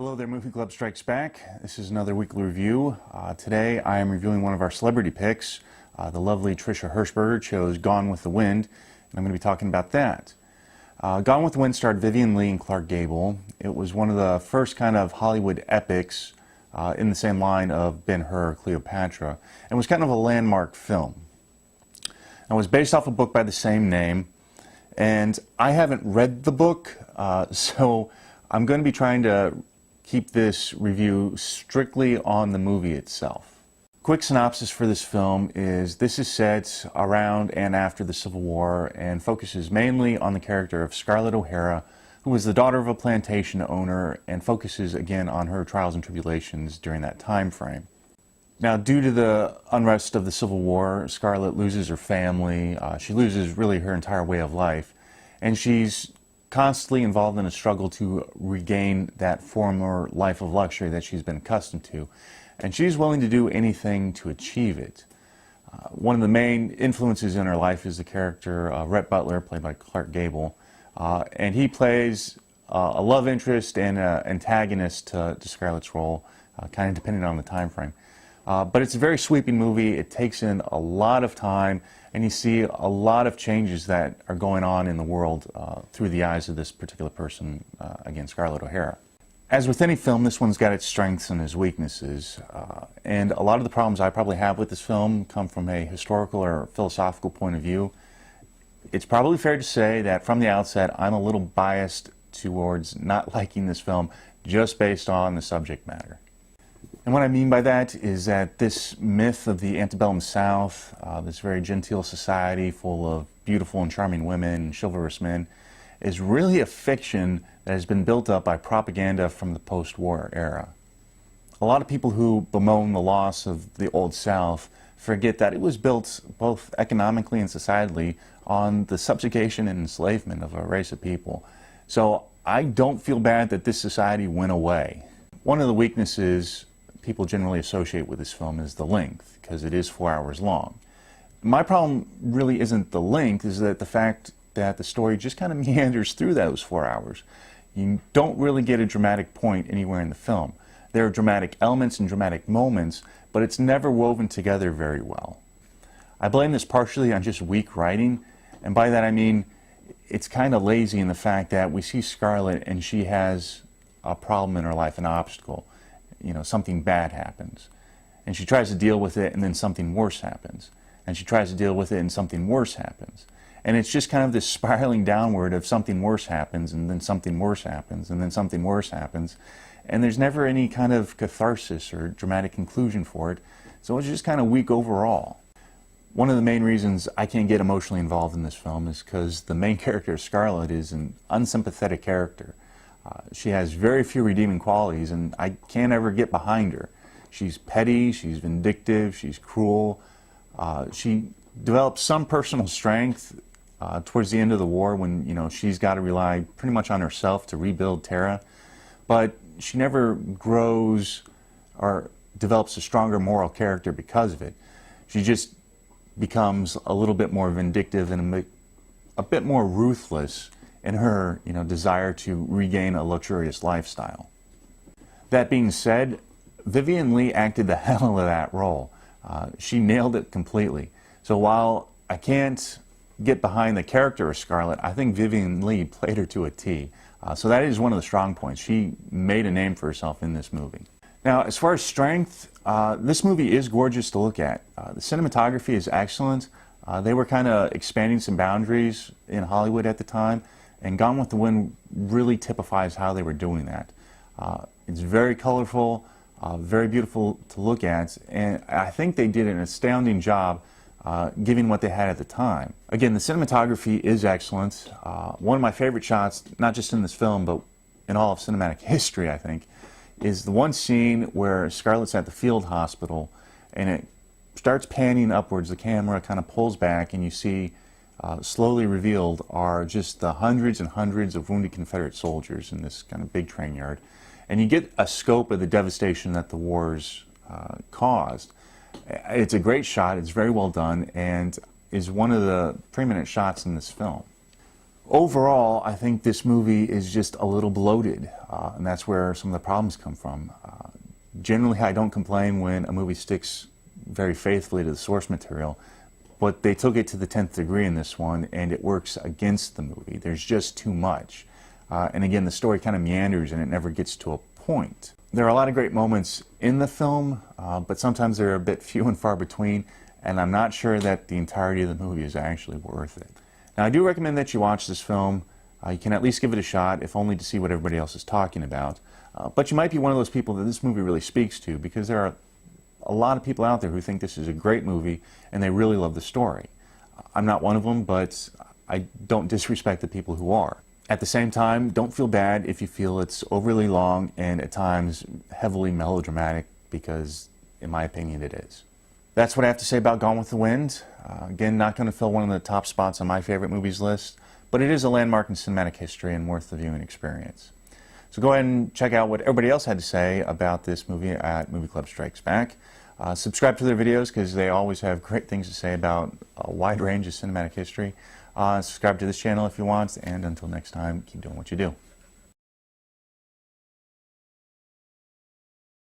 Hello there, Movie Club Strikes Back. This is another weekly review. Today I am reviewing one of our celebrity picks. The lovely Trisha Herschberger chose Gone with the Wind, and I'm going to be talking about that. Gone with the Wind starred Vivien Leigh and Clark Gable. It was one of the first kind of Hollywood epics in the same line of Ben-Hur, Cleopatra, and was kind of a landmark film. It was based off a book by the same name, and I haven't read the book, so I'm going to be trying to keep this review strictly on the movie itself. Quick synopsis for this film is this is set around and after the Civil War and focuses mainly on the character of Scarlett O'Hara, who was the daughter of a plantation owner, and focuses again on her trials and tribulations during that time frame. Now, due to the unrest of the Civil War, Scarlett loses her family, she loses really her entire way of life, and she's constantly involved in a struggle to regain that former life of luxury that she's been accustomed to. And she's willing to do anything to achieve it. One of the main influences in her life is the character Rhett Butler, played by Clark Gable. And he plays a love interest and an antagonist to Scarlett's role, kind of depending on the time frame. But it's a very sweeping movie. It takes in a lot of time, and you see a lot of changes that are going on in the world through the eyes of this particular person, again, Scarlett O'Hara. As with any film, this one's got its strengths and its weaknesses, and a lot of the problems I probably have with this film come from a historical or philosophical point of view. It's probably fair to say that from the outset, I'm a little biased towards not liking this film just based on the subject matter. And what I mean by that is that this myth of the antebellum South, this very genteel society full of beautiful and charming women and chivalrous men, is really a fiction that has been built up by propaganda from the post-war era. A lot of people who bemoan the loss of the Old South forget that it was built both economically and societally on the subjugation and enslavement of a race of people. So I don't feel bad that this society went away. One of the weaknesses people generally associate with this film is the length, because it is 4 hours long. My problem really isn't the length, is that the fact that the story just kind of meanders through those 4 hours. You don't really get a dramatic point anywhere in the film. There are dramatic elements and dramatic moments, but it's never woven together very well. I blame this partially on just weak writing, and by that I mean it's kind of lazy in the fact that we see Scarlett and she has a problem in her life, an obstacle. You know, something bad happens, and she tries to deal with it, and then something worse happens, and she tries to deal with it, and something worse happens, and it's just kind of this spiraling downward of something worse happens, and then something worse happens, and then something worse happens, and there's never any kind of catharsis or dramatic conclusion for it, so it's just kind of weak overall. One of the main reasons I can't get emotionally involved in this film is because the main character, Scarlett, is an unsympathetic character. She has very few redeeming qualities, and I can't ever get behind her. She's petty, she's vindictive, she's cruel. She develops some personal strength towards the end of the war when, you know, she's got to rely pretty much on herself to rebuild Tara. But she never grows or develops a stronger moral character because of it. She just becomes a little bit more vindictive and a bit more ruthless in her, desire to regain a luxurious lifestyle. That being said, Vivien Leigh acted the hell of that role. She nailed it completely. So while I can't get behind the character of Scarlett, I think Vivien Leigh played her to a T. So that is one of the strong points. She made a name for herself in this movie. Now, as far as strength, this movie is gorgeous to look at. The cinematography is excellent. They were kind of expanding some boundaries in Hollywood at the time, and Gone with the Wind really typifies how they were doing that. It's very colorful, very beautiful to look at, and I think they did an astounding job given what they had at the time. Again, the cinematography is excellent. One of my favorite shots, not just in this film, but in all of cinematic history, I think, is the one scene where Scarlett's at the field hospital, and it starts panning upwards. The camera kind of pulls back, and you see slowly revealed are just the hundreds and hundreds of wounded Confederate soldiers in this kind of big train yard. And you get a scope of the devastation that the wars caused. It's a great shot, it's very well done, and is one of the preeminent shots in this film. Overall, I think this movie is just a little bloated, and that's where some of the problems come from. Generally, I don't complain when a movie sticks very faithfully to the source material, but they took it to the 10th degree in this one, and it works against the movie. There's just too much. And again, the story kind of meanders and it never gets to a point. There are a lot of great moments in the film, but sometimes they're a bit few and far between, and I'm not sure that the entirety of the movie is actually worth it. Now, I do recommend that you watch this film. You can at least give it a shot, if only to see what everybody else is talking about. But you might be one of those people that this movie really speaks to, because there are a lot of people out there who think this is a great movie and they really love the story. I'm not one of them, but I don't disrespect the people who are. At the same time, don't feel bad if you feel it's overly long and at times heavily melodramatic, because in my opinion it is. That's what I have to say about Gone with the Wind. Again, not going to fill one of the top spots on my favorite movies list, but it is a landmark in cinematic history and worth the viewing experience. So go ahead and check out what everybody else had to say about this movie at Movie Club Strikes Back. Subscribe to their videos because they always have great things to say about a wide range of cinematic history. Subscribe to this channel if you want, and until next time, keep doing what you do.